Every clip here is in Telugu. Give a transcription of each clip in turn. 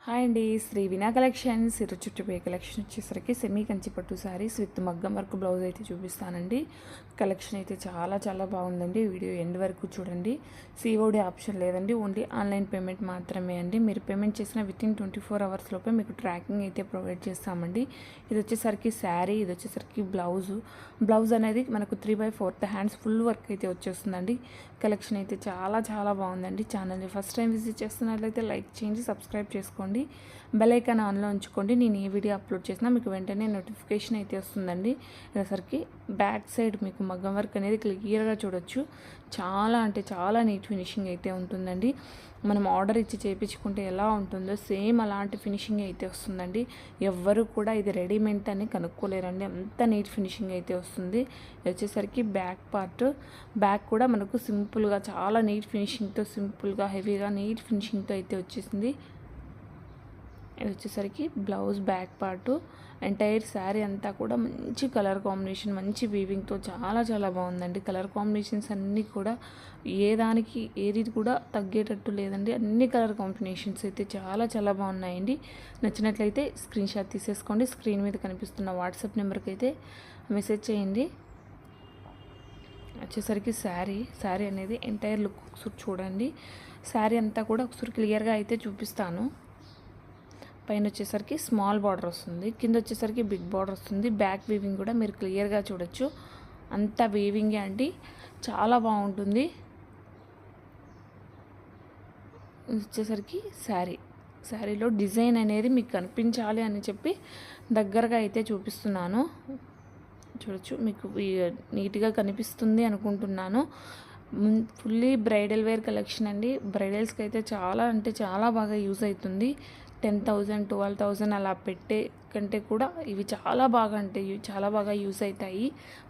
హాయ్ అండి, శ్రీ వినా కలెక్షన్స్. ఈరోజు చుట్టుపే కలెక్షన్ వచ్చేసరికి సెమీ కంచి పట్టు శారీస్ విత్ మగ్గం వర్క్ బ్లౌజ్ అయితే చూపిస్తానండి. కలెక్షన్ అయితే చాలా చాలా బాగుందండి. వీడియో ఎండ్ వరకు చూడండి. సిఓడి ఆప్షన్ లేదండి, ఓన్లీ ఆన్లైన్ పేమెంట్ మాత్రమే అండి. మీరు పేమెంట్ చేసిన వితిన్ 24 hours లోపే మీకు ట్రాకింగ్ అయితే ప్రొవైడ్ చేస్తామండి. ఇది వచ్చేసరికి శారీ, ఇది వచ్చేసరికి బ్లౌజ్ అనేది మనకు 3/4 హ్యాండ్స్ ఫుల్ వర్క్ అయితే వచ్చేస్తుందండి. కలెక్షన్ అయితే చాలా చాలా బాగుందండి. ఛానల్ని ఫస్ట్ టైం విజిట్ చేస్తున్నట్లయితే లైక్ చేయండి, సబ్స్క్రైబ్ చేసుకోండి, బెల్ ఐకాన్ ఆన్లో ఉంచుకోండి. నేను ఏ వీడియో అప్లోడ్ చేసినా మీకు వెంటనే నోటిఫికేషన్ అయితే వస్తుందండి. ఇదేసరికి బ్యాక్ సైడ్ మీకు మగ్గం వర్క్ అనేది క్లియర్గా చూడొచ్చు. చాలా అంటే చాలా నీట్ ఫినిషింగ్ అయితే ఉంటుందండి. మనం ఆర్డర్ ఇచ్చి చేయించుకుంటే ఎలా ఉంటుందో సేమ్ అలాంటి ఫినిషింగ్ అయితే వస్తుందండి. ఎవ్వరు కూడా ఇది రెడీమేడ్ అని కనుక్కోలేరండి, అంత నీట్ ఫినిషింగ్ అయితే వస్తుంది. ఇది వచ్చేసరికి బ్యాక్ కూడా మనకు సింపుల్గా చాలా నీట్ ఫినిషింగ్తో, సింపుల్గా హెవీగా నీట్ ఫినిషింగ్తో అయితే వచ్చేసింది. ఇది వచ్చేసరికి blouse back part. Entire sari అంతా కూడా మంచి కలర్ కాంబినేషన్, మంచి వీవింగ్తో చాలా చాలా బాగుందండి. కలర్ కాంబినేషన్స్ అన్నీ కూడా ఏది కూడా తగ్గేటట్టు లేదండి. అన్ని కలర్ కాంబినేషన్స్ అయితే చాలా చాలా బాగున్నాయండి. నచ్చినట్లయితే స్క్రీన్ షాట్ తీసేసుకోండి. స్క్రీన్ మీద కనిపిస్తున్న వాట్సాప్ నెంబర్కి అయితే మెసేజ్ చేయండి. వచ్చేసరికి శారీ అనేది ఎంటైర్ లుక్ ఒకసారి చూడండి. శారీ అంతా కూడా ఒకసారి క్లియర్గా అయితే చూపిస్తాను. పైన వచ్చేసరికి స్మాల్ బార్డర్ వస్తుంది, కింద వచ్చేసరికి బిగ్ బార్డర్ వస్తుంది. బ్యాక్ వీవింగ్ కూడా మీరు క్లియర్గా చూడొచ్చు, అంతా వీవింగే అండి, చాలా బాగుంటుంది. వచ్చేసరికి శారీలో డిజైన్ అనేది మీకు కనిపించాలి అని చెప్పి దగ్గరగా అయితే చూపిస్తున్నాను. చూడొచ్చు, మీకు నీట్గా కనిపిస్తుంది అనుకుంటున్నాను. ఫుల్లీ బ్రైడల్ వేర్ కలెక్షన్ అండి. బ్రైడల్స్కి అయితే చాలా అంటే చాలా బాగా యూజ్ అవుతుంది. 10,000 12,000 అలా పెట్టే కంటే కూడా ఇవి చాలా బాగా యూజ్ అవుతాయి.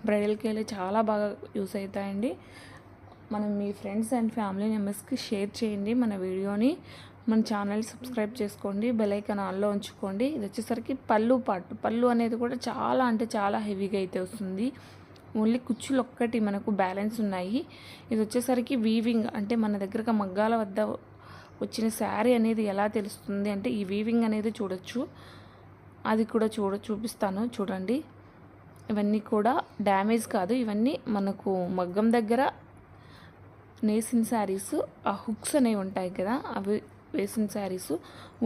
బ్రైడల్కి వెళ్ళి చాలా బాగా యూజ్ అవుతాయండి. మనం మీ ఫ్రెండ్స్ అండ్ ఫ్యామిలీ మెంబర్స్కి షేర్ చేయండి మన వీడియోని. మన ఛానల్ సబ్స్క్రైబ్ చేసుకోండి, బెల్ ఐకాన్ ఆన్లో ఉంచుకోండి. ఇది వచ్చేసరికి పళ్ళు అనేది కూడా చాలా అంటే చాలా హెవీగా అయితే వస్తుంది. ఓన్లీ కుచ్చులు ఒక్కటి మనకు బ్యాలెన్స్ ఉన్నాయి. ఇది వచ్చేసరికి వీవింగ్ అంటే మన దగ్గర మగ్గాల వద్ద వచ్చిన శారీ అనేది ఎలా తెలుస్తుంది అంటే ఈ వీవింగ్ అనేది చూడొచ్చు. అది కూడా చూపిస్తాను చూడండి. ఇవన్నీ కూడా డ్యామేజ్ కాదు, ఇవన్నీ మనకు మగ్గం దగ్గర నేసిన శారీస్. ఆ హుక్స్ అనేవి ఉంటాయి కదా, అవి వేసిన శారీస్.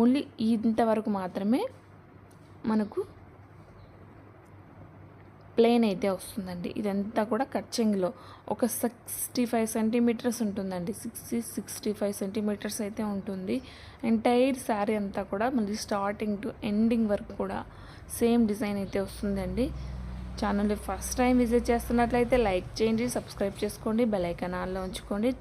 ఓన్లీ ఇంతవరకు మాత్రమే మనకు ప్లెయిన్ అయితే వస్తుందండి. ఇదంతా కూడా కచ్చెంగిలో ఒక 65 సెంటీమీటర్స్ ఉంటుందండి. 65 సెంటీమీటర్స్ అయితే ఉంటుంది. ఎంటైర్ శారీ అంతా కూడా మళ్ళీ స్టార్టింగ్ టు ఎండింగ్ వరకు కూడా సేమ్ డిజైన్ అయితే వస్తుందండి. ఛానల్ని ఫస్ట్ టైం విజిట్ చేస్తున్నట్లయితే లైక్ చేయండి, సబ్స్క్రైబ్ చేసుకోండి, బెల్ ఐకాన్ ఆన్లో ఉంచుకోండి.